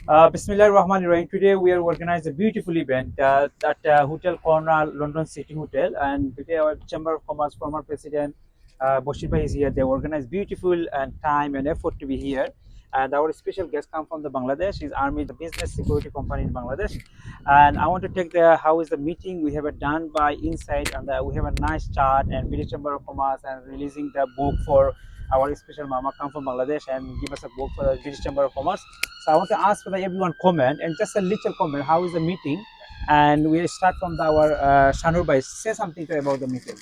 Bismillah Rahman Rahim. Today we are organized a beautiful event at Hotel Corner, London City Hotel, and today our Chamber of Commerce former President Bashir Bhai is here. They organized beautiful and time and effort to be here. And our special guest come from the Bangladesh. He's Army, the business security company in Bangladesh. And I want to take the how is the meeting we have it done by inside, and we have a nice chart and British Chamber of Commerce and releasing the book for our special mama come from Bangladesh and give us a book for the British Chamber of Commerce. So I want to ask for the everyone comment and just a little comment. How is the meeting? And we start from our Shanur Bhai. Say something about the meeting.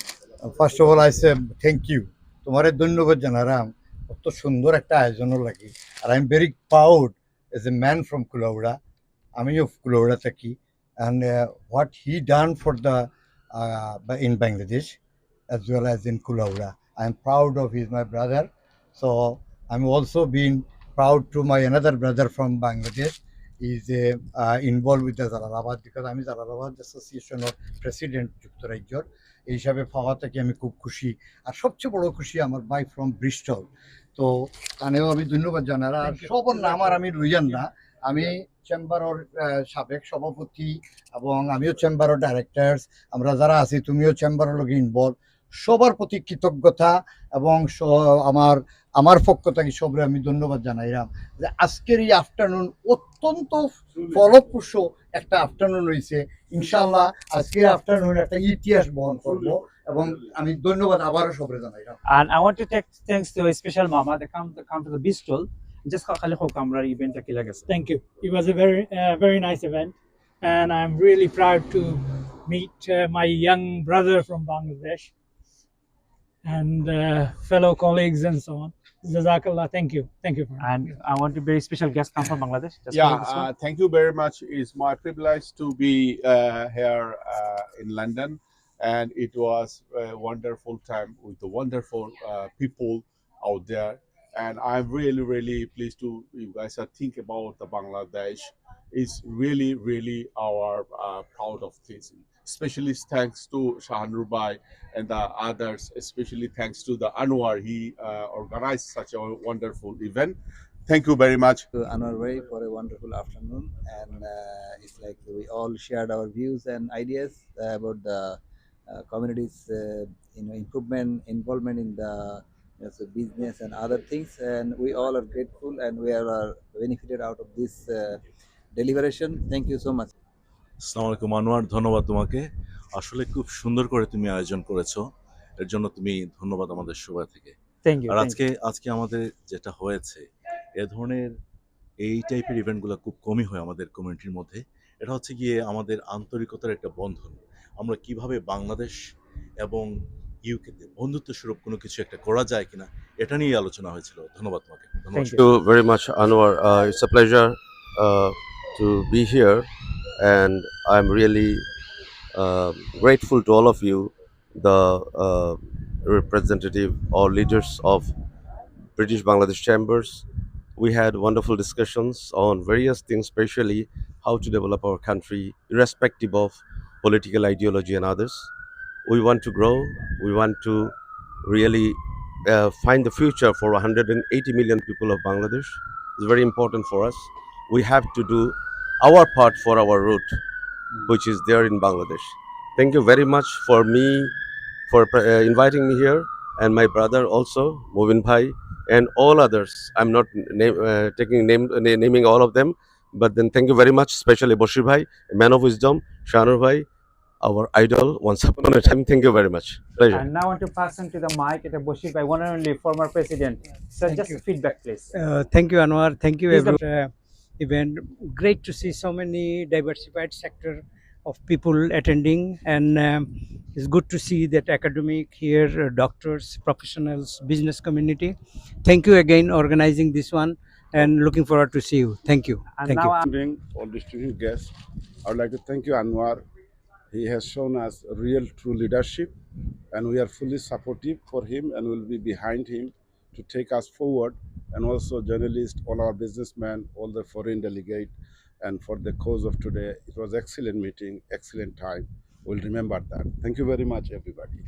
First of all, I say thank you. তোমারে ধন্যবাদ জানারাম অত সুন্দর একটা আয়োজনও লাগে আর I am very proud as a man from Kulaura আমিও কুলাউড়া থাকি and what he done for the in Bangladesh as well as in Kulaura. I am proud of his my brother. So I'm also being proud to my another brother from Bangladesh. He's involved with the Zalalabad because I'm Zalalabad Association of President যুক্তরাজ্যর এই হিসাবে পাওয়া থেকে আমি খুব খুশি আর সবচেয়ে বড় খুশি আমার ভাই ফ্রম ব্রিস্টল তো তানেও আমি ধন্যবাদ জানার আর সবার নাম আর আমি লইয়ান না আমি চেম্বারের সাবেক সভাপতি এবং আমিও চেম্বারের ডাইরেক্টরস আমরা যারা আছি তুমিও চেম্বারের লগে ইনভলভ সবার প্রতি কৃতজ্ঞতা এবং আমার আমার পক্ষ থেকে সবরে আমি ধন্যবাদ জানাইলাম যে আজকের এই আফটারনুন অত্যন্ত ফলপ্রসূ একটা আফটারনুন হয়েছে ইনশাআল্লাহ আজকের আফটারনুন একটা ইতিহাস বহন করবো এবং আমি ধন্যবাদ আবারও সবরে জানাইলাম And I want to take thanks to a special mama. They come to the bistro. Just খালি হোক আমরা ইভেন্টটা কি লাগে। Thank you. It was a very nice event, and I'm really proud to meet my young brother from Bangladesh and fellow colleagues and so on. Jazakallah. Thank you for And I want to very special guest come from Bangladesh. Just Yeah, follow this one. thank you very much. It's my privilege to be here in London, and it was a wonderful time with the wonderful people out there. And I'm really, really pleased to you guys are think about the Bangladesh. It's really, really our proud of this. Especially thanks to Shahanur Bhai and the others. Especially thanks to the Anwar. He organized such a wonderful event. Thank you very much. To Anwar Bhai for a wonderful afternoon, and it's like we all shared our views and ideas about the community's improvement, involvement in the so business and other things, and we all are grateful and we are benefited out of this deliberation. Thank you so much. আসসালামু আলাইকুম আনোয়ার, ধন্যবাদ তোমাকে। আসলে খুব সুন্দর করে তুমি আয়োজন করেছো, এর জন্য তুমি ধন্যবাদ আমাদের সবাই থেকে। Thank you. R Thank you. আজকে আমাদের যেটা হয়েছে, এ ধরনের এই টাইপের ইভেন্টগুলো খুব কমই হয় আমাদের কমিউনিটির মধ্যে। এটা হচ্ছে গিয়ে আমাদের আন্তরিকতার একটা বন্ধন। আমরা কিভাবে বাংলাদেশ এবং ইউকেতে বন্ধুত্বস্বরূপ কোনো কিছু একটা করা যায় কিনা, এটা নিয়ে আলোচনা হয়েছিল। ধন্যবাদ তোমাকে। ধন্যবাদ। Thank Thank you very much, Anwar. It's a pleasure to be here, and I'm really grateful to all of you, the representative or leaders of British Bangladesh Chambers. We had wonderful discussions on various things, especially how to develop our country, irrespective of political ideology and others. We want to grow. We want to really find the future for 180 million people of Bangladesh. It's very important for us. We have to do our part for our root, which is there in Bangladesh. Thank you very much for inviting me here, and my brother also, Movin Bhai, and all others. I'm not naming all of them, but then thank you very much, especially Bashir Bhai, a man of wisdom, Shanur Bhai, our idol once upon a time. Thank you very much. Pleasure. And now I want to pass on to the mic at Bashir by one and only former president. So Thank just you. feedback, please. Thank you, Anwar. Thank you, Please, everyone. Event. Great to see so many diversified sector of people attending, and it's good to see that academic here, doctors, professionals, business community. Thank you again organizing this one, and looking forward to see you. Thank you. And Thank now you. I'm All distinguished guests, I would like to thank you, Anwar. He has shown us real, true leadership, and we are fully supportive for him and will be behind him to take us forward. And also, journalists, all our businessmen, all the foreign delegate, and for the cause of today, it was excellent meeting, excellent time. We'll remember that. Thank you very much, everybody.